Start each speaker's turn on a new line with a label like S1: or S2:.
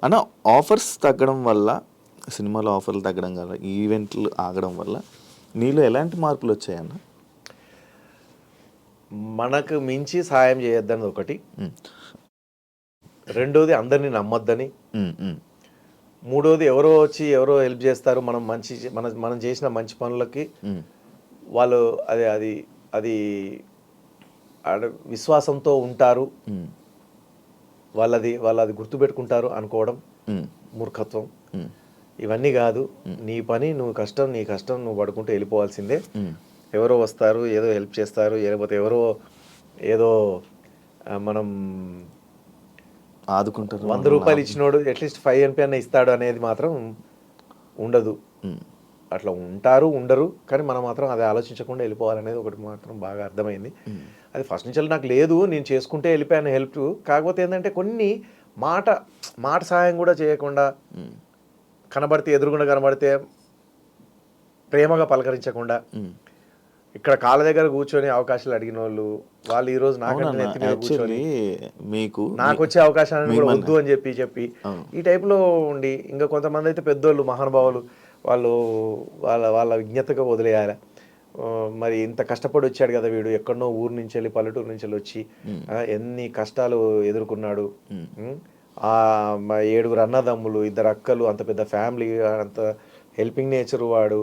S1: అన్న ఆఫర్స్ తగ్గడం వల్ల, సినిమాలో ఆఫర్లు తగ్గడం వల్ల, ఈవెంట్లు ఆగడం వల్ల నీలో ఎలాంటి మార్పులు వచ్చాయన్న?
S2: మనకు మించి సాయం చేయొద్దని ఒకటి,
S1: హ్మ్.
S2: రెండోది అందరిని నమ్మొద్దని,
S1: హ్మ్. హ్మ్.
S2: మూడోది ఎవరో వచ్చి ఎవరో హెల్ప్ చేస్తారు, మనం మంచి మనం చేసిన మంచి పనులకి
S1: హ్మ్.
S2: వాళ్ళు అది అది అది విశ్వాసంతో ఉంటారు,
S1: హ్మ్.
S2: వాళ్ళది గుర్తుపెట్టుకుంటారు అనుకోవడం
S1: హ్మ్.
S2: మూర్ఖత్వం.
S1: హ్మ్.
S2: ఇవన్నీ కాదు. నీ పని నువ్వు నీ కష్టం నువ్వు పడుకుంటూ వెళ్ళిపోవాల్సిందే.
S1: హ్మ్.
S2: ఎవరో వస్తారు, ఏదో హెల్ప్ చేస్తారు, లేకపోతే ఎవరో ఏదో మనం
S1: ఆదుకుంటారు
S2: 100
S1: మనల్ని
S2: రూపాయలు ఇచ్చినోడు అట్లీస్ట్ 5 ఎంపీ అన్న ఇస్తాడు అనేది మాత్రం ఉండదు.
S1: హ్మ్.
S2: అట్లా ఉంటారు, ఉండరు. కానీ మనం మాత్రం అది ఆలోచించకుండా వెళ్ళిపోవాలనేది ఒకటి మాత్రం బాగా అర్థమైంది.
S1: హ్మ్.
S2: అది ఫస్ట్ నుంచి నాకు లేదు, నేను చేసుకుంటే వెళ్ళిపోయాను హెల్ప్. కాకపోతే ఏంటంటే కొన్ని మాట మాట సహాయం కూడా చేయకుండా,
S1: హ్మ్.
S2: ఎదురుగుండా కనబడితే ప్రేమగా పలకరించకుండా,
S1: హ్మ్.
S2: ఇక్కడ కాళ్ళ దగ్గర కూర్చొని అవకాశాలు అడిగిన వాళ్ళు ఈరోజు నాకంటే
S1: అవునన్న.
S2: నెత్తి మీద కూర్చొని
S1: యాక్చువల్లీ మీకు
S2: నాకు వచ్చే అవకాశాలను కూడా
S1: మిమ్మల్ని
S2: వద్దు అని చెప్పి
S1: అవును.
S2: ఈ టైప్లో ఉండి, ఇంకా కొంతమంది అయితే పెద్దోళ్ళు మహానుభావులు, వాళ్ళు వాళ్ళ వాళ్ళ విజ్ఞతగా వదిలేయాలి. మరి ఇంత కష్టపడి వచ్చాడు కదా వీడు, ఎక్కడనో ఊరు నుంచి వెళ్ళి పల్లెటూరు నుంచి వెళ్ళి వచ్చి
S1: హ్మ్.
S2: ఎన్ని కష్టాలు ఎదుర్కొన్నాడు.
S1: హ్మ్.
S2: ఉం? ఆ 7 అన్నదమ్ములు, 2 అక్కలు, అంత పెద్ద ఫ్యామిలీ, అంత హెల్పింగ్ నేచర్ వాడు.